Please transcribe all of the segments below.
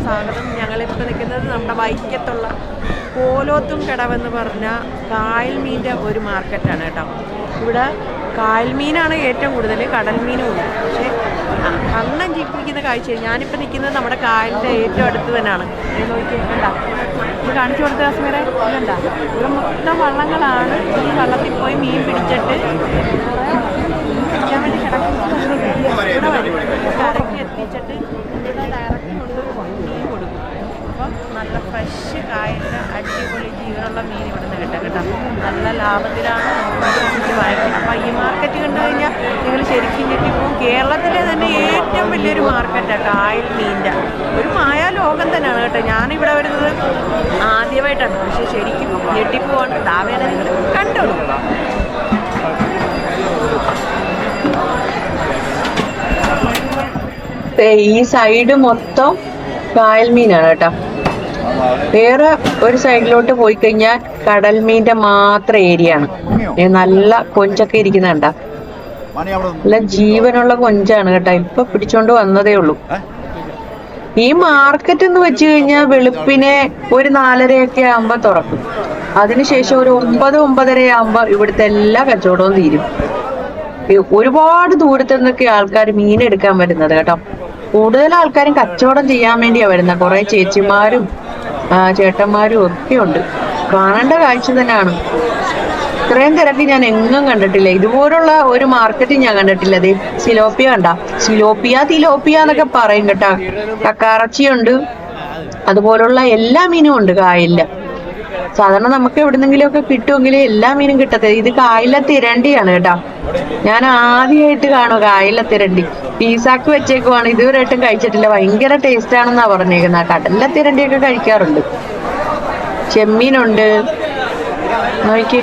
സ്വാഗതം. ഞങ്ങളിപ്പോൾ നിൽക്കുന്നത് നമ്മുടെ വൈക്കത്തുള്ള കോലോത്തും കടവെന്ന് പറഞ്ഞ കായൽ മീൻ്റെ ഒരു മാർക്കറ്റാണ് കേട്ടോ. ഇവിടെ കായൽ മീനാണ് ഏറ്റവും കൂടുതൽ, കടൽ മീനും ഉണ്ട്. പക്ഷേ കണ്ണം ജീവിപ്പിക്കുന്ന കാഴ്ച. ഞാനിപ്പോൾ നിൽക്കുന്നത് നമ്മുടെ കായലിൻ്റെ ഏറ്റവും അടുത്ത് തന്നെയാണ്. നോക്കിയേക്കണ്ട, ഇത് കാണിച്ചു കൊടുത്ത കാശ്മീരെ ഇതുണ്ട, ഇവിടെ മൊത്തം വള്ളങ്ങളാണ്. ഈ വള്ളത്തിൽ പോയി മീൻ പിടിച്ചിട്ട് പിടിക്കാൻ വേണ്ടി കിടക്കുന്നത് ഇവിടെ വരും, കരയ്ക്ക് എത്തിച്ചിട്ട് ഇവിടെ ഡയറക്റ്റ് കൊണ്ട് മീൻ കൊടുക്കും. അപ്പം നല്ല ഫ്രഷ് കായലിൻ്റെ അടിപൊളി ജീവനുള്ള മീൻ ഇവിടെ നിന്ന് കിട്ടും കേട്ടോ. നല്ല ലാഭത്തിലാണ് നമുക്ക് വാങ്ങിക്കുന്നത്. അപ്പം ഈ മാർക്കറ്റ് കണ്ടു കഴിഞ്ഞാൽ നിങ്ങൾ ശരിക്കും ഞെട്ടിപ്പോകും. കേരളത്തിലെ തന്നെ ഏറ്റവും വലിയൊരു മാർക്കറ്റാണ് കായൽ മീനിൻ്റെ. ഒരു മായാലോകം തന്നെയാണ് കേട്ടോ. ഞാനിവിടെ വരുന്നത് ആദ്യമായിട്ടാണ്, പക്ഷേ ശരിക്കും ഞെട്ടിപ്പോവാണ്. താവേന നിങ്ങൾ കണ്ടോളൂ. ഈ സൈഡ് മൊത്തം കായൽ മീനാണ് കേട്ടോ. വേറെ ഒരു സൈഡിലോട്ട് പോയി കഴിഞ്ഞാൽ കടൽ മീൻ്റെ മാത്രം ഏരിയ ആണ്. നല്ല കൊഞ്ചൊക്കെ ഇരിക്കുന്നുണ്ട, നല്ല ജീവനുള്ള കൊഞ്ചാണ് കേട്ടോ. ഇപ്പൊ പിടിച്ചോണ്ട് വന്നതേ ഉള്ളൂ. ഈ മാർക്കറ്റ് എന്ന് വെച്ച് കഴിഞ്ഞാൽ വെളുപ്പിനെ ഒരു 4:30 ആകുമ്പോ തുറക്കും. അതിനുശേഷം ഒരു 9-9:30 ആകുമ്പോ ഇവിടുത്തെ എല്ലാ കച്ചവടവും തീരും. ഒരുപാട് ദൂരത്തു നിന്നൊക്കെ ആൾക്കാർ മീൻ എടുക്കാൻ വരുന്നത് കേട്ടോ. കൂടുതൽ ആൾക്കാരും കച്ചവടം ചെയ്യാൻ വേണ്ടിയാ വരുന്നത്. കുറെ ചേച്ചിമാരും ചേട്ടന്മാരും ഒക്കെ ഉണ്ട്. കാണേണ്ട കാഴ്ച തന്നെയാണ്. ഇത്രയും തിരക്ക് ഞാൻ എങ്ങും കണ്ടിട്ടില്ല. ഇതുപോലുള്ള ഒരു മാർക്കറ്റ് ഞാൻ കണ്ടിട്ടില്ല. അതെ, സിലോപ്പിയ കണ്ട, തിലോപ്പിയ എന്നൊക്കെ പറയും കേട്ടോ. കക്കാറച്ചിയുണ്ട്, അതുപോലുള്ള എല്ലാ മീനും ഉണ്ട് കായലില്. സാധാരണ നമുക്ക് എവിടുന്നെങ്കിലും ഒക്കെ കിട്ടുമെങ്കിൽ എല്ലാ മീനും കിട്ടത്തില്ല. ഇത് കായലിലെ തിരണ്ടിയാണ് കേട്ടോ. ഞാൻ ആദ്യമായിട്ട് കാണും കായലിലെ തിരണ്ടി. പീസാക്കി വെച്ചേക്കുവാണ്, ഇതുവരെയായിട്ടും കഴിച്ചിട്ടില്ല. ഭയങ്കര ടേസ്റ്റ് ആണെന്നാ പറഞ്ഞേക്കുന്നത്. കടലിലെ തിരണ്ടിയൊക്കെ കഴിക്കാറുണ്ട്. ചെമ്മീനുണ്ട്, നോക്കി,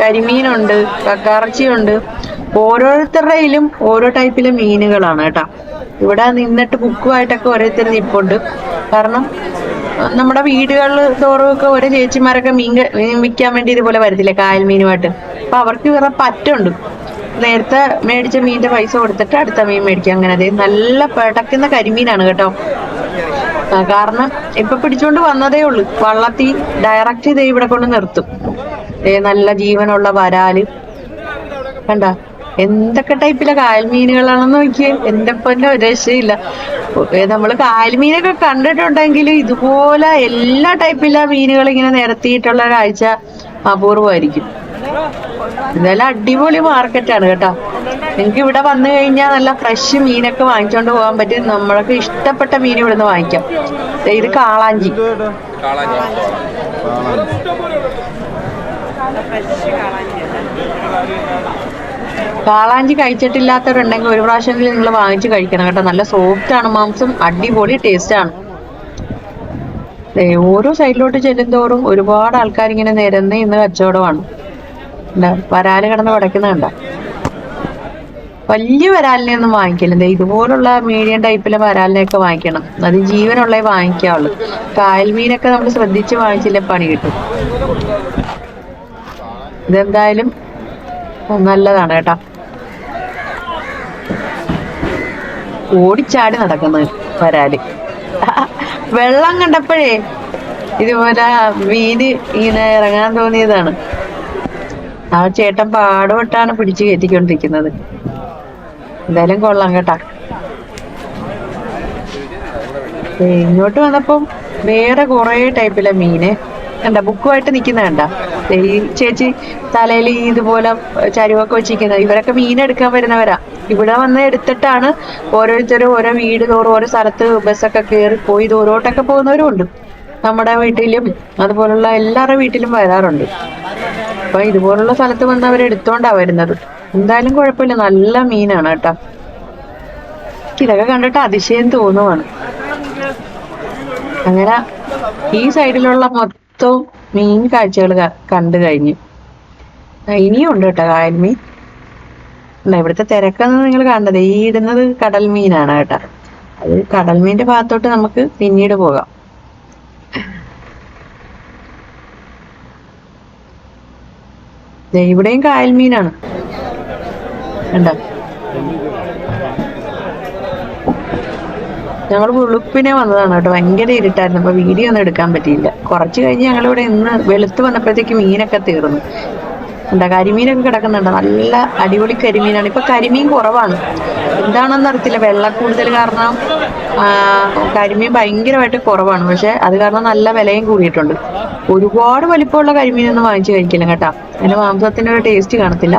കരിമീനുണ്ട്, കക്കാറച്ചിയുണ്ട്. ഓരോരുത്തരുടെ കയ്യിലും ഓരോ ടൈപ്പിലെ മീനുകളാണ് കേട്ടോ. ഇവിടെ നിന്നിട്ട് ബുക്കുമായിട്ടൊക്കെ ഓരോരുത്തർ നിപ്പുണ്ട്. കാരണം നമ്മുടെ വീടുകളിൽ തോറുമൊക്കെ ഓരോ ചേച്ചിമാരൊക്കെ മീൻ വിൽക്കാൻ വേണ്ടി ഇതുപോലെ വരത്തില്ലേ കായൽ മീനുമായിട്ട്. അപ്പൊ അവർക്ക് വേറെ പറ്റുണ്ട്. നേരത്തെ മേടിച്ച മീനിന്റെ പൈസ കൊടുത്തിട്ട് അടുത്ത മീൻ മേടിക്കും. അങ്ങനെ അതെ, നല്ല പിടക്കുന്ന കരിമീനാണ് കേട്ടോ. കാരണം ഇപ്പൊ പിടിച്ചോണ്ട് വന്നതേ ഉള്ളൂ. വള്ളത്തിൽ ഡയറക്റ്റ് ഇതേ ഇവിടെ കൊണ്ട് നിർത്തും. നല്ല ജീവനുള്ള വരാല് കണ്ട, എന്തൊക്കെ ടൈപ്പിലെ കായൽ മീനുകളാണെന്ന് നോക്കിയേ. എന്റെ പൊന്നോ, രക്ഷയില്ല. നമ്മള് കായൽ മീനൊക്കെ കണ്ടിട്ടുണ്ടെങ്കിലും ഇതുപോലെ എല്ലാ ടൈപ്പിലെ മീനുകൾ ഇങ്ങനെ നിരത്തിയിട്ടുള്ള കാഴ്ച അപൂർവമായിരിക്കും. ഇതെല്ലാം അടിപൊളി മാർക്കറ്റാണ് കേട്ടോ. നിങ്ങൾക്ക് ഇവിടെ വന്നു കഴിഞ്ഞാൽ നല്ല ഫ്രഷ് മീനൊക്കെ വാങ്ങിച്ചോണ്ട് പോകാൻ പറ്റും. നമ്മൾക്ക് ഇഷ്ടപ്പെട്ട മീൻ ഇവിടുന്ന് വാങ്ങിക്കാം. ഇത് കാളാഞ്ചി. കാളാഞ്ചി കഴിച്ചിട്ടില്ലാത്തവരുണ്ടെങ്കിൽ ഒരു പ്രാവശ്യമെങ്കിലും നിങ്ങൾ വാങ്ങിച്ച് കഴിക്കണം കേട്ടോ. നല്ല സോഫ്റ്റ് ആണ് മാംസം, അടിപൊളി ടേസ്റ്റ് ആണ്. ഓരോ സൈഡിലോട്ട് ചെല്ലുന്തോറും ഒരുപാട് ആൾക്കാർ ഇങ്ങനെ നിരന്ന് ഇന്ന് കച്ചവടമാണ്. വരാല് കിടന്ന് പടയ്ക്കുന്നുണ്ട. വലിയ വരാലിനെ ഒന്നും വാങ്ങിക്കില്ല. ഇതുപോലുള്ള മീഡിയം ടൈപ്പിലെ വരാലിനെയൊക്കെ വാങ്ങിക്കണം. അത് ജീവനുള്ളേ വാങ്ങിക്കാവുള്ളൂ. കായൽ മീനൊക്കെ നമ്മൾ ശ്രദ്ധിച്ച് വാങ്ങിച്ചില്ലേ പണി കിട്ടും. ഇതെന്തായാലും നല്ലതാണ് കേട്ടോ. ഓടിച്ചാടി നടക്കുന്നത് വരാല്. വെള്ളം കണ്ടപ്പോഴേ ഇതുപോലെ മീന് ഇങ്ങനെ ഇറങ്ങാൻ തോന്നിയതാണ്. ആ ചേട്ടൻ പാടുപെട്ടാണ് പിടിച്ചു കയറ്റിക്കൊണ്ടിരിക്കുന്നത്. എന്തായാലും കൊള്ളാം കേട്ടാ. ഇങ്ങോട്ട് വന്നപ്പം വേറെ കുറെ ടൈപ്പിലെ മീന് കണ്ട, ബുക്കുമായിട്ട് നിൽക്കുന്ന കണ്ട. ഈ ചേച്ചി തലയിൽ ഇതുപോലെ ചരിവൊക്കെ വെച്ചിരിക്കുന്നത്. ഇവരൊക്കെ മീനെടുക്കാൻ വരുന്നവരാ. ഇവിടെ വന്ന് എടുത്തിട്ടാണ് ഓരോരുത്തരും ഓരോ വീട് തോറും ഓരോ സ്ഥലത്ത് ബസ്സൊക്കെ കയറി പോയി ദൂരോട്ടൊക്കെ പോകുന്നവരും ഉണ്ട്. നമ്മുടെ വീട്ടിലും അതുപോലുള്ള എല്ലാവരുടെ വീട്ടിലും വരാറുണ്ട്. അപ്പൊ ഇതുപോലുള്ള സ്ഥലത്ത് വന്ന് അവരെടുത്തോണ്ടാ വരുന്നത്. എന്തായാലും കുഴപ്പമില്ല, നല്ല മീനാണ് കേട്ടോ. ഇതൊക്കെ കണ്ടിട്ട് അതിശയം തോന്നുവാണ്. അങ്ങനെ ഈ സൈഡിലുള്ള മൊത്തം മീൻ കാഴ്ചകൾ കണ്ടു കഴിഞ്ഞു. ഇനിയും ഉണ്ട് കേട്ടോ കായൽ മീൻ. ഇവിടുത്തെ തിരക്കെന്ന് നിങ്ങൾ കണ്ടത് ഈ ഇടുന്നത് കടൽ മീനാണ് കേട്ടോ. അത് കടൽ മീൻ്റെ ഭാഗത്തോട്ട് നമുക്ക് പിന്നീട് പോകാം. ഇവിടെയും കായൽ മീനാണ് കണ്ടോ. ഞങ്ങൾ വെളുപ്പിനെ വന്നതാണ് കേട്ടോ, ഭയങ്കര ഇരുട്ടായിരുന്നു, അപ്പൊ വീഡിയോ ഒന്നും എടുക്കാൻ പറ്റിയില്ല. കുറച്ച് കഴിഞ്ഞ് ഞങ്ങളിവിടെ ഇന്ന് വെളുത്ത് വന്നപ്പോഴത്തേക്ക് മീനൊക്കെ തീർന്നു. എന്താ കരിമീനൊക്കെ കിടക്കുന്നുണ്ട്, നല്ല അടിപൊളി കരിമീനാണ്. ഇപ്പൊ കരിമീൻ കുറവാണ്, എന്താണെന്ന് അറിയത്തില്ല, വെള്ളം കൂടുതൽ കാരണം കരിമീൻ ഭയങ്കരമായിട്ട് കുറവാണ്. പക്ഷെ അത് കാരണം നല്ല വിലയും കൂടിയിട്ടുണ്ട്. ഒരുപാട് വലിപ്പമുള്ള കരിമീനൊന്നും വാങ്ങിച്ചു കഴിക്കില്ല കേട്ടോ, അതിന്റെ മാംസത്തിന്റെ ഒരു ടേസ്റ്റ് കാണത്തില്ല.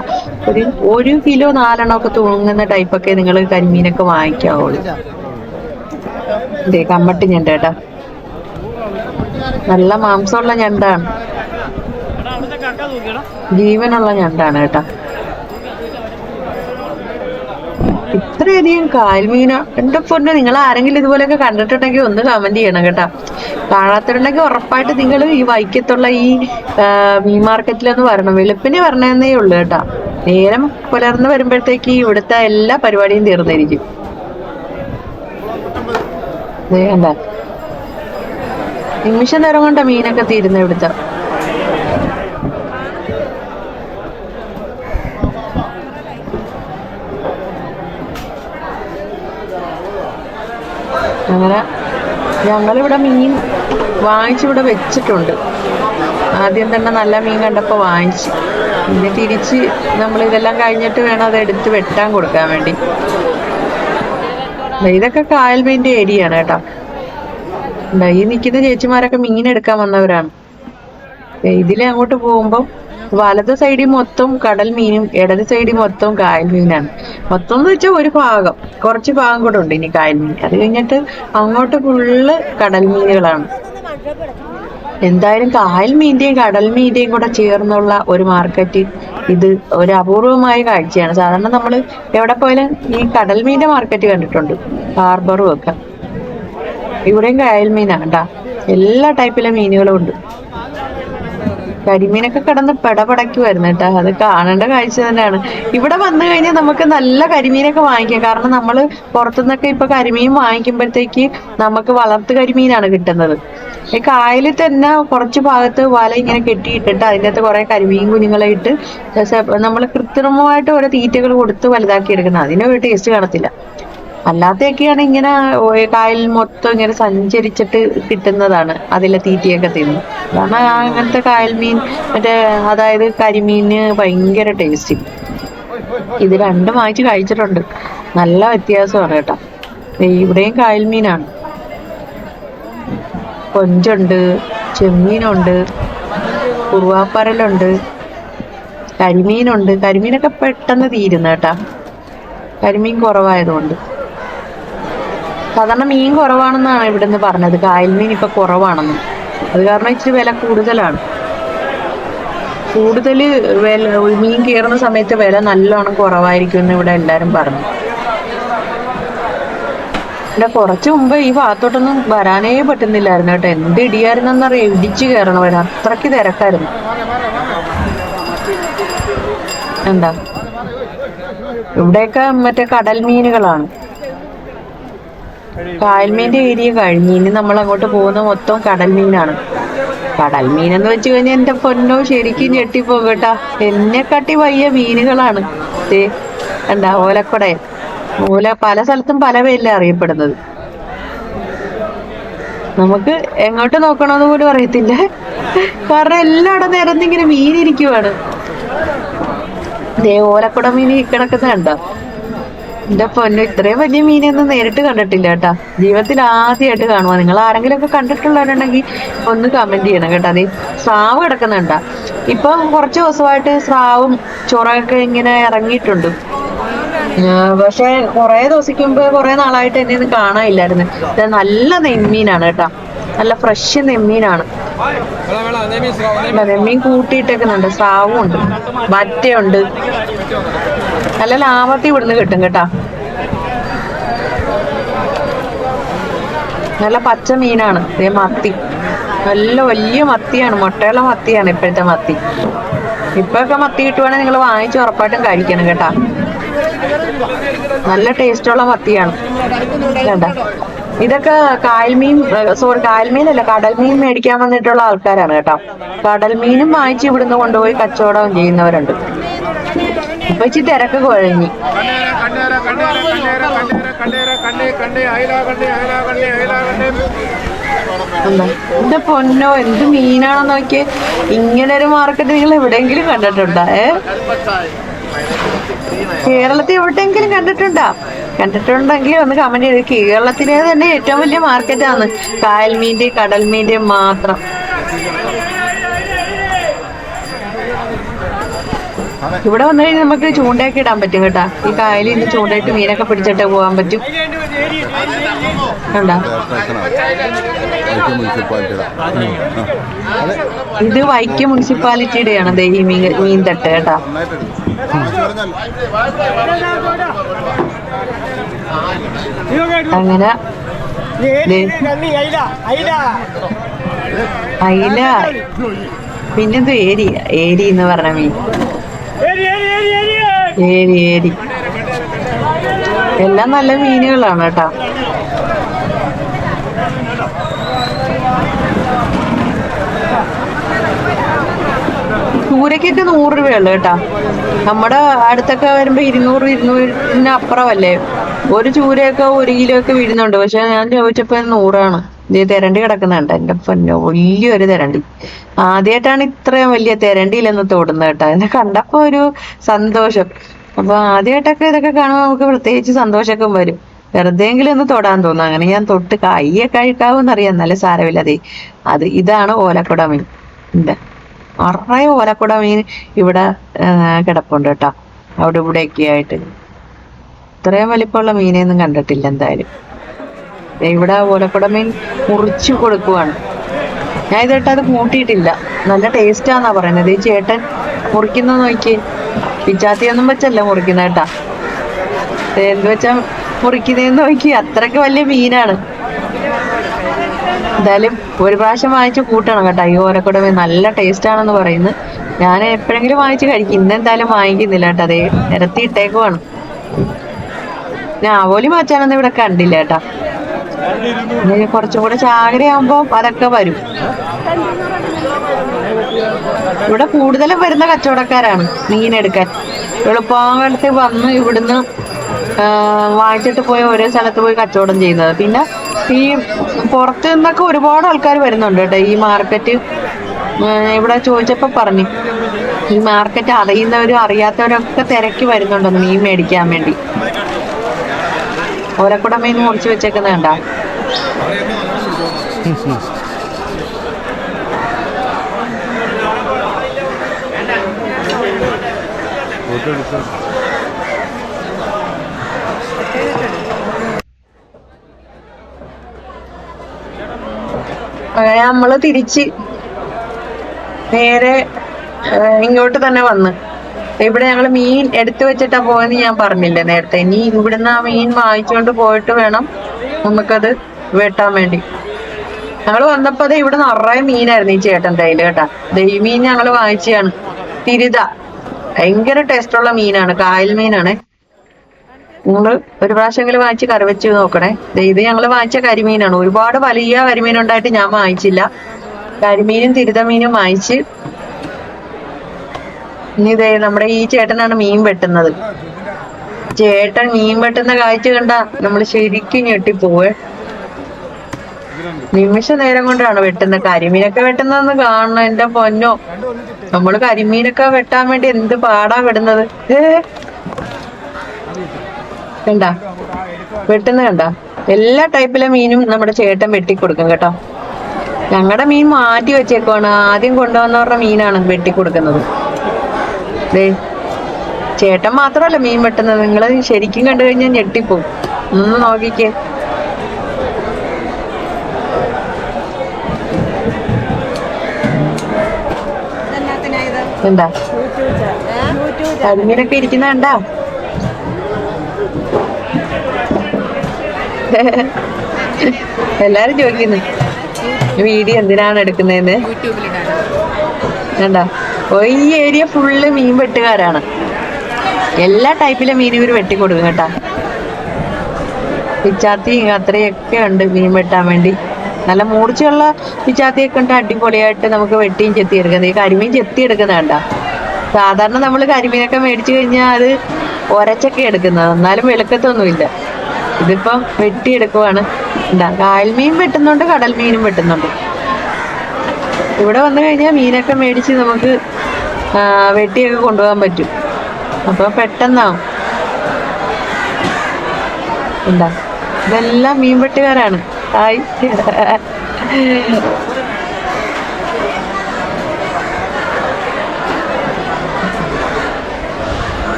ഒരു കിലോ 4 ഒക്കെ തൂങ്ങുന്ന ടൈപ്പൊക്കെ നിങ്ങൾ കരിമീനൊക്കെ വാങ്ങിക്കാവുള്ളൂ. ഇതേ കമ്മട്ടി ഞണ്ട് കേട്ടാ, നല്ല മാംസമുള്ള ഞണ്ടാണ്, ജീവനുള്ള ഞണ്ടാണ് കേട്ടാ. ഇത്രയധികം കായൽമീന, എന്റെ പൊന്നെ, നിങ്ങൾ ആരെങ്കിലും ഇതുപോലെയൊക്കെ കണ്ടിട്ടുണ്ടെങ്കിൽ ഒന്ന് കമന്റ് ചെയ്യണം കേട്ടാ. കാണാത്തിട്ടുണ്ടെങ്കിൽ ഉറപ്പായിട്ട് നിങ്ങൾ ഈ വൈക്കത്തുള്ള ഈ മീൻ മാർക്കറ്റിലൊന്ന് വരണം. വെളുപ്പിനെ വരണമെന്നേ ഉള്ളു കേട്ടാ. നേരം പുലർന്ന് വരുമ്പോഴത്തേക്ക് ഇവിടുത്തെ എല്ലാ പരിപാടിയും തീർന്നിരിക്കും. കണ്ട നിമിഷ നേരം കൊണ്ടാ മീനൊക്കെ തീരുന്ന ഇവിടുത്തെ. അങ്ങനെ ഞങ്ങളിവിടെ മീൻ വാങ്ങിച്ചിവിടെ വെച്ചിട്ടുണ്ട്. ആദ്യം തന്നെ നല്ല മീൻ കണ്ടപ്പോൾ വാങ്ങിച്ച്, പിന്നെ തിരിച്ച് നമ്മൾ ഇതെല്ലാം കഴിഞ്ഞിട്ട് വേണം അത് എടുത്ത് വെട്ടാൻ കൊടുക്കാൻ വേണ്ടി. ഇതൊക്കെ കായൽ മീൻ്റെ ഏരിയ ആണ് കേട്ടോ. ഈ നിൽക്കുന്ന ചേച്ചിമാരൊക്കെ മീൻ എടുക്കാൻ വന്നവരാണ്. ഇതിലെ അങ്ങോട്ട് പോകുമ്പോൾ വലത് സൈഡിൽ മൊത്തം കടൽ മീനും ഇടത് സൈഡിൽ മൊത്തം കായൽ മീനാണ്. മൊത്തം എന്ന് വെച്ചാൽ ഒരു ഭാഗം, കുറച്ച് ഭാഗം കൂടെ ഉണ്ട് ഇനി കായൽ മീൻ. അത് കഴിഞ്ഞിട്ട് അങ്ങോട്ട് ഫുള്ള് കടൽ മീനുകളാണ്. എന്തായാലും കായൽ മീന്റെയും കടൽ മീന്റെയും കൂടെ ചേർന്നുള്ള ഒരു മാർക്കറ്റ്, ഇത് ഒരു അപൂർവമായ കാഴ്ചയാണ്. സാധാരണ നമ്മൾ എവിടെ പോയാലും ഈ കടൽ മീന്റെ മാർക്കറ്റ് കണ്ടിട്ടുണ്ട്, ഹാർബറും ഒക്കെ. ഇവിടെയും കായൽ മീനാണ് കേട്ടാ, എല്ലാ ടൈപ്പിലെ മീനുകളും ഉണ്ട്. കരിമീനൊക്കെ കിടന്ന് പെടപടയ്ക്കുമായിരുന്നു കേട്ടോ, അത് കാണേണ്ട കാഴ്ച തന്നെയാണ്. ഇവിടെ വന്നു കഴിഞ്ഞാൽ നമുക്ക് നല്ല കരിമീനൊക്കെ വാങ്ങിക്കാം. കാരണം നമ്മൾ പുറത്തുനിന്നൊക്കെ ഇപ്പൊ കരിമീൻ വാങ്ങിക്കുമ്പോഴത്തേക്ക് നമുക്ക് വളർത്തു കരിമീനാണ് കിട്ടുന്നത്. ഈ കായലിൽ തന്നെ കുറച്ച് ഭാഗത്ത് വല ഇങ്ങനെ കെട്ടിയിട്ടിട്ട് അതിൻ്റെ അകത്ത് കുറെ കരിമീൻ കുഞ്ഞുങ്ങളെ ഇട്ട് നമ്മൾ കൃത്രിമമായിട്ട് ഓരോ തീറ്റകൾ കൊടുത്ത് വലുതാക്കി എടുക്കുന്നത്. അതിനൊരു ടേസ്റ്റ് കാണത്തില്ല. അല്ലാത്തൊക്കെയാണ് ഇങ്ങനെ കായലിൽ മൊത്തം ഇങ്ങനെ സഞ്ചരിച്ചിട്ട് കിട്ടുന്നതാണ് അതിലെ തീറ്റയൊക്കെ തിന്ന്. കാരണം അങ്ങനത്തെ കായൽ മീൻ അതായത് കരിമീന് ഭയങ്കര ടേസ്റ്റ്. ഇത് രണ്ടും വാങ്ങിച്ച് കഴിച്ചിട്ടുണ്ട്, നല്ല വ്യത്യാസമാണ് കേട്ടോ. ഇവിടെയും കായൽ മീനാണ്, കൊഞ്ചുണ്ട്, ചെമ്മീനുണ്ട്, കുറുവാപ്പരലുണ്ട്, കരിമീനുണ്ട്. കരിമീനൊക്കെ പെട്ടെന്ന് തീരുന്ന കേട്ടാ, കരിമീൻ കുറവായതുകൊണ്ട്. സാധാരണ മീൻ കുറവാണെന്നാണ് ഇവിടുന്ന് പറഞ്ഞത്, കായൽ മീൻ ഇപ്പൊ കുറവാണെന്ന്. അത് കാരണം ഇച്ചിരി വില കൂടുതലാണ്. കൂടുതൽ മീൻ കയറുന്ന സമയത്ത് വില നല്ലോണം കുറവായിരിക്കും എന്ന് ഇവിടെ എല്ലാരും പറഞ്ഞു. പിന്നെ കുറച്ചു മുമ്പ് ഈ ഭാഗത്തോട്ടൊന്നും വരാനേ പറ്റുന്നില്ലായിരുന്നു കേട്ടോ. എന്ത് ഇടിയായിരുന്നറിയാം, ഇടിച്ചു കയറണവര്, അത്രയ്ക്ക് തിരക്കായിരുന്നു. എന്താ ഇവിടെയൊക്കെ മറ്റേ കടൽ മീനുകളാണ്. കായൽ മീൻ്റെ ഏരിയ കഴിഞ്ഞ് ഇനി നമ്മൾ അങ്ങോട്ട് പോകുന്ന മൊത്തം കടൽ മീനാണ്. കടൽ മീൻ എന്ന് വെച്ച് കഴിഞ്ഞാൽ എന്റെ പൊന്നോ ശരിക്കും ഞെട്ടിപ്പോകും കേട്ടാ. എന്നെക്കാട്ടി വലിയ മീനുകളാണ്. എന്താ ഓലക്കൊട, പല സ്ഥലത്തും പല പേരിലെ അറിയപ്പെടുന്നത്. നമുക്ക് എങ്ങോട്ട് നോക്കണമെന്ന് പോലും അറിയത്തില്ല, കാരണം എല്ലായിടം നിരന്നിങ്ങനെ മീനിരിക്കുവാണ്. ഓലക്കുട മീൻ കിടക്കുന്ന കണ്ടോ? എന്റെ പൊന്നു, ഇത്രയും വലിയ മീനൊന്നും നേരിട്ട് കണ്ടിട്ടില്ല കേട്ടാ, ജീവിതത്തിൽ ആദ്യമായിട്ട് കാണുക. നിങ്ങൾ ആരെങ്കിലും ഒക്കെ കണ്ടിട്ടുള്ളവരുണ്ടെങ്കിൽ ഒന്ന് കമന്റ് ചെയ്യണം കേട്ടോ. അതെ സ്രാവ് കിടക്കുന്നുണ്ടാ. ഇപ്പൊ കുറച്ച് ദിവസമായിട്ട് സ്രാവും ചൊറയൊക്കെ ഇങ്ങനെ ഇറങ്ങിയിട്ടുണ്ട്. പക്ഷെ കുറെ ദിവസിക്കുമ്പോ കുറെ നാളായിട്ട് എന്നെ ഒന്നും കാണാനില്ലായിരുന്നു. ഇത് നല്ല നെമ്മീനാണ് കേട്ടാ, നല്ല ഫ്രഷ് നെമ്മീനാണ്. നെമ്മീൻ കൂട്ടിയിട്ടേക്കുന്നുണ്ട്, സ്രാവും ഉണ്ട്, വറ്റയുണ്ട്. നല്ല ലാഭത്തിൽ ഇവിടുന്ന് കിട്ടും കേട്ടാ. നല്ല പച്ച മീനാണ്. മത്തി, നല്ല വലിയ മത്തിയാണ്, മുട്ടയുള്ള മത്തിയാണ് ഇപ്പോഴത്തെ മത്തി. ഇപ്പൊക്കെ മത്തി കിട്ടുവാണെങ്കിൽ നിങ്ങൾ വാങ്ങിച്ച് ഉറപ്പായിട്ടും കഴിക്കണം കേട്ടാ. നല്ല ടേസ്റ്റുള്ള മത്തിയാണ് കേട്ടാ. ഇതൊക്കെ കായൽ മീനല്ല, കടൽ മീൻ മേടിക്കാൻ വന്നിട്ടുള്ള ആൾക്കാരാണ് കേട്ടോ. കടൽ മീനും വാങ്ങിച്ച് ഇവിടുന്ന് കൊണ്ടുപോയി കച്ചവടം ചെയ്യുന്നവരുണ്ട്. ഇപ്പൊ ഇച്ചിരി തിരക്ക് കുഴഞ്ഞി. എന്താ എന്റെ പൊന്നോ, എന്ത് മീനാണെന്ന് നോക്കിയേ. ഇങ്ങനെ ഒരു മാർക്കറ്റ് നിങ്ങൾ എവിടെയെങ്കിലും കണ്ടിട്ടുണ്ടോ? കേരളത്തിൽ എവിടെയെങ്കിലും കണ്ടിട്ടുണ്ടോ? കണ്ടിട്ടുണ്ടെങ്കിൽ ഒന്ന് കമന്റ് ചെയ്ത്. കേരളത്തിലെ തന്നെ ഏറ്റവും വലിയ മാർക്കറ്റാണ് കായൽ മീൻ്റെ കടൽ മീൻ്റെ മാത്രം. ഇവിടെ വന്നു കഴിഞ്ഞാൽ നമുക്ക് ചൂണ്ടയൊക്കെ ഇടാൻ പറ്റും കേട്ടാ. ഈ കായലിൽ നിന്ന് ചൂണ്ടയിട്ട് മീനൊക്കെ പിടിച്ചിട്ട് പോകാൻ പറ്റും. കണ്ടാ, ഇത് വൈക്കം മുനിസിപ്പാലിറ്റിയുടെയാണ് ഈ മീൻ തട്ട് കേട്ടാ. അങ്ങനെ അയില, പിന്നെന്ത് ഏരി എന്ന് പറഞ്ഞ മീൻ. ഏരി എല്ലാം നല്ല മീനുകളാണ് കേട്ടാ. ചൂരക്കൊക്കെ 100 രൂപയുള്ളു കേട്ടാ. നമ്മുടെ അടുത്തൊക്കെ വരുമ്പോ 200 അപ്പുറമല്ലേ. ഒരു ചൂരയൊക്കെ 1 കിലോ ഒക്കെ വീഴുന്നുണ്ട്. പക്ഷെ ഞാൻ ചോദിച്ചപ്പോ 100 ഇത് തെരണ്ടി കിടക്കുന്നുണ്ട്. എന്റെ പൊന്നോ, വലിയൊരു തെരണ്ടി. ആദ്യമായിട്ടാണ് ഇത്രയും വലിയ തെരണ്ടിയിലെന്ന് തോടുന്നത് കേട്ടോ. എന്നെ കണ്ടപ്പോ ഒരു സന്തോഷം. അപ്പൊ ആദ്യമായിട്ടൊക്കെ ഇതൊക്കെ കാണുമ്പോൾ നമുക്ക് പ്രത്യേകിച്ച് സന്തോഷമൊക്കെ വരും. വെറുതെങ്കിലും ഒന്ന് തൊടാൻ തോന്നും. അങ്ങനെ ഞാൻ തൊട്ട് കയ്യൊക്കെ കഴിക്കാവൂന്നറിയാം, എന്നാലും സാരമില്ലതേ. ഇതാണ് ഓലക്കുട മീൻ. എന്താ നിറയെ ഓലക്കുട മീൻ ഇവിടെ കിടപ്പുണ്ട് കേട്ടോ. അവിടെ ഇവിടെയൊക്കെ ആയിട്ട് ഇത്രയും വലിപ്പമുള്ള മീനെയൊന്നും കണ്ടിട്ടില്ല എന്തായാലും. ഇവിടെ ഓലക്കുട മീൻ മുറിച്ചു കൊടുക്കുവാണ്. ഞാൻ ഇതായിട്ട് അത് കൂട്ടിയിട്ടില്ല. നല്ല ടേസ്റ്റാന്നാ പറയുന്നത്. ഈ ചേട്ടൻ മുറിക്കുന്ന നോക്കി, പിച്ചാത്തിയൊന്നും വെച്ചല്ല മുറിക്കുന്ന കേട്ടാ. എന്ത് വെച്ചാ മുറിക്കുന്നതെന്ന് നോക്കി, അത്രയ്ക്ക് വലിയ മീനാണ്. എന്തായാലും ഒരു പ്രാവശ്യം വാങ്ങിച്ച് കൂട്ടണം കേട്ടോ. ഈ ഓലക്കുട മീൻ നല്ല ടേസ്റ്റ് ആണെന്ന് പറയുന്നു. ഞാൻ എപ്പോഴെങ്കിലും വാങ്ങിച്ച് കഴിക്കും. ഇന്നെന്തായാലും വാങ്ങിക്കുന്നില്ല കേട്ടോ. അതേ നിരത്തി ഇട്ടേക്കുവാണ്. ഞാൻ ആവോലി മാച്ചാനൊന്നും ഇവിടെ കണ്ടില്ല കേട്ടാ. കുറച്ചും കൂടെ ചാകരയാകുമ്പോ അതൊക്കെ വരും. ഇവിടെ കൂടുതലും വരുന്ന കച്ചവടക്കാരാണ് മീനെടുക്കാൻ. എളുപ്പകാലത്ത് വന്ന് ഇവിടുന്ന് വാങ്ങിച്ചിട്ട് പോയി ഓരോ സ്ഥലത്ത് പോയി കച്ചവടം ചെയ്യുന്നത്. പിന്നെ ഈ പുറത്ത് നിന്നൊക്കെ ഒരുപാട് ആൾക്കാർ വരുന്നുണ്ട് കേട്ടോ. ഈ മാർക്കറ്റ് ഇവിടെ ചോദിച്ചപ്പോ പറഞ്ഞു, ഈ മാർക്കറ്റ് അറിയുന്നവരും അറിയാത്തവരൊക്കെ തിരക്കി വരുന്നുണ്ടെന്ന് മീൻ മേടിക്കാൻ വേണ്ടി. ഓലക്കുട മീൻ മുറിച്ച് വെച്ചേക്കുന്ന കണ്ടാ. അങ്ങനെ നമ്മള് തിരിച്ച് നേരെ ഇങ്ങോട്ട് തന്നെ വന്ന്. ഇവിടെ ഞങ്ങൾ മീൻ എടുത്തു വെച്ചിട്ടാ പോയെന്ന് ഞാൻ പറഞ്ഞില്ലേ നേരത്തെ. ഇനി ഇവിടുന്ന് ആ മീൻ വാങ്ങിച്ചുകൊണ്ട് പോയിട്ട് വേണം നമുക്കത് വെട്ടാൻ വേണ്ടി. ഞങ്ങൾ വന്നപ്പോ അത് ഇവിടെ നിറയെ മീനായിരുന്നു ഈ ചേട്ടൻ്റെ കയ്യില് കേട്ടാ. ഈ മീൻ ഞങ്ങൾ വാങ്ങിച്ചാണ്. തിരുത ഭയങ്കര ടേസ്റ്റുള്ള മീനാണ്, കായൽ മീനാണ്. നിങ്ങൾ ഒരു പ്രാവശ്യമെങ്കിലും വാങ്ങിച്ച് കറി വെച്ച് നോക്കണേ. ഇത് ഞങ്ങൾ വാങ്ങിച്ച കരിമീനാണ്. ഒരുപാട് വലിയ കരിമീൻ ഉണ്ടായിട്ട് ഞാൻ വാങ്ങിച്ചില്ല. കരിമീനും തിരുത മീനും വാങ്ങിച്ച്. ഇനി ഇതേ നമ്മുടെ ഈ ചേട്ടനാണ് മീൻ വെട്ടുന്നത്. ചേട്ടൻ മീൻ വെട്ടുന്ന കാഴ്ച കണ്ട നമ്മൾ ശരിക്കും ഞെട്ടിപ്പോവേ. നിമിഷ നേരം കൊണ്ടാണ് വെട്ടുന്നത്. കരിമീനൊക്കെ വെട്ടുന്നതെന്ന് കാണണം. എന്റെ പൊന്നോ, നമ്മള് കരിമീനൊക്കെ വെട്ടാൻ വേണ്ടി എന്ത് പാടാ വിടുന്നത്. കണ്ട വെട്ടുന്ന കണ്ട. എല്ലാ ടൈപ്പിലെ മീനും നമ്മുടെ ചേട്ടൻ വെട്ടിക്കൊടുക്കും കേട്ടോ. ഞങ്ങളുടെ മീൻ മാറ്റി വെച്ചേക്കുവാണ്. ആദ്യം കൊണ്ടുവന്നവരുടെ മീനാണ് വെട്ടിക്കൊടുക്കുന്നത്. ചേട്ടൻ മാത്രമല്ല മീൻ വെട്ടുന്നത്. നിങ്ങള് ശരിക്കും കണ്ടു കഴിഞ്ഞാൽ ഞെട്ടിപ്പോവും. ഒന്ന് നോക്കിക്കേ. എന്താ കരിമീനൊക്കെ ഇരിക്കുന്ന കണ്ടാ. എല്ലാരും ചോദിക്കുന്നു വീഡിയോ എന്തിനാണ് എടുക്കുന്നതെന്ന്. കണ്ടാ, ഈ ഏരിയ ഫുള്ള് മീൻ വെട്ടുകാരാണ്. എല്ലാ ടൈപ്പിലെ മീൻ ഇവർ വെട്ടിക്കൊടുക്കും കേട്ടാ. പിച്ചാത്തി അത്രയൊക്കെ ഉണ്ട് മീൻ വെട്ടാൻ വേണ്ടി. നല്ല മൂർച്ചയുള്ള പിച്ചാത്തിയൊക്കെ ഉണ്ട്. അടിപൊളിയായിട്ട് നമുക്ക് വെട്ടിയും ചെത്തിയെടുക്കുന്നത്. ഈ കരിമീൻ ചെത്തിയെടുക്കുന്ന കണ്ടാ. സാധാരണ നമ്മൾ കരിമീനൊക്കെ മേടിച്ചു കഴിഞ്ഞാൽ അത് ഒരച്ചൊക്കെ എടുക്കുന്നത്, എന്നാലും വെളുക്കത്തൊന്നുമില്ല. ഇതിപ്പം വെട്ടിയെടുക്കുവാണ്. എന്താ കായൽ മീൻ വെട്ടുന്നുണ്ട്, കടൽ മീനും വെട്ടുന്നുണ്ട്. ഇവിടെ വന്നു കഴിഞ്ഞാൽ മീനൊക്കെ മേടിച്ച് നമുക്ക് വെട്ടിയൊക്കെ കൊണ്ടുപോകാൻ പറ്റും. അപ്പൊ പെട്ടെന്നാവും. എന്താ ഇതെല്ലാം മീൻ വെട്ടുകാരാണ്. ഹായ്.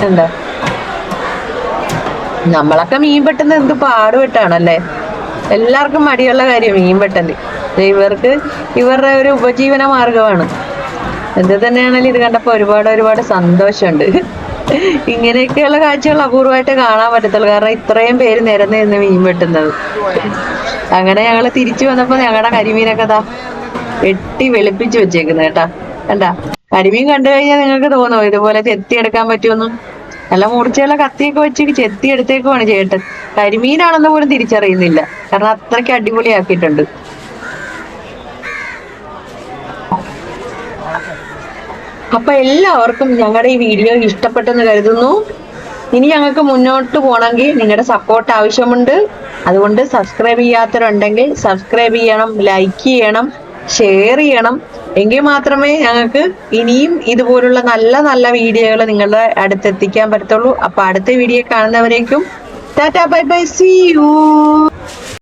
എന്താ നമ്മളൊക്കെ മീൻ വെട്ടുന്നത് എന്ത് പാടുപെട്ടാണല്ലേ. എല്ലാവർക്കും മടിയുള്ള കാര്യം മീൻ വെട്ടല്. ഇവർക്ക് ഇവരുടെ ഒരു ഉപജീവന മാർഗമാണ്. എന്ത് തന്നെയാണെങ്കിലും ഇത് കണ്ടപ്പോ ഒരുപാട് സന്തോഷമുണ്ട്. ഇങ്ങനെയൊക്കെയുള്ള കാഴ്ചകൾ അപൂർവമായിട്ട് കാണാൻ പറ്റത്തുള്ളൂ. കാരണം ഇത്രയും പേര് നിരന്ന് നിന്ന് മീൻ വെട്ടുന്നത്. അങ്ങനെ ഞങ്ങള് തിരിച്ചു വന്നപ്പോ ഞങ്ങളുടെ കരിമീനൊക്കെ വെട്ടി വെളുപ്പിച്ച് വെച്ചേക്കുന്നത് കേട്ടാ. കണ്ടാ കരിമീൻ കണ്ടു കഴിഞ്ഞാൽ നിങ്ങൾക്ക് തോന്നുമോ ഇതുപോലെ ചെത്തിയെടുക്കാൻ പറ്റുമെന്നും? നല്ല മൂർച്ചയുള്ള കത്തിയൊക്കെ വെച്ച് ചെത്തി എടുത്തേക്കുവാണ് ചേട്ടൻ. കരിമീനാണെന്ന് പോലും തിരിച്ചറിയുന്നില്ല. കാരണം അത്രയ്ക്ക് അടിപൊളിയാക്കിയിട്ടുണ്ട്. അപ്പൊ എല്ലാവർക്കും ഞങ്ങളുടെ ഈ വീഡിയോ ഇഷ്ടപ്പെട്ടെന്ന് കരുതുന്നു. ഇനി ഞങ്ങൾക്ക് മുന്നോട്ട് പോകണമെങ്കിൽ നിങ്ങളുടെ സപ്പോർട്ട് ആവശ്യമുണ്ട്. അതുകൊണ്ട് സബ്സ്ക്രൈബ് ചെയ്യാത്തവരുണ്ടെങ്കിൽ സബ്സ്ക്രൈബ് ചെയ്യണം, ലൈക്ക് ചെയ്യണം, ഷെയർ ചെയ്യണം. എങ്കിൽ മാത്രമേ ഞങ്ങൾക്ക് ഇനിയും ഇതുപോലുള്ള നല്ല നല്ല വീഡിയോകൾ നിങ്ങളുടെ അടുത്തെത്തിക്കാൻ പറ്റത്തുള്ളൂ. അപ്പൊ അടുത്ത വീഡിയോ കാണുന്നവരേക്കും tata bye bye, see U.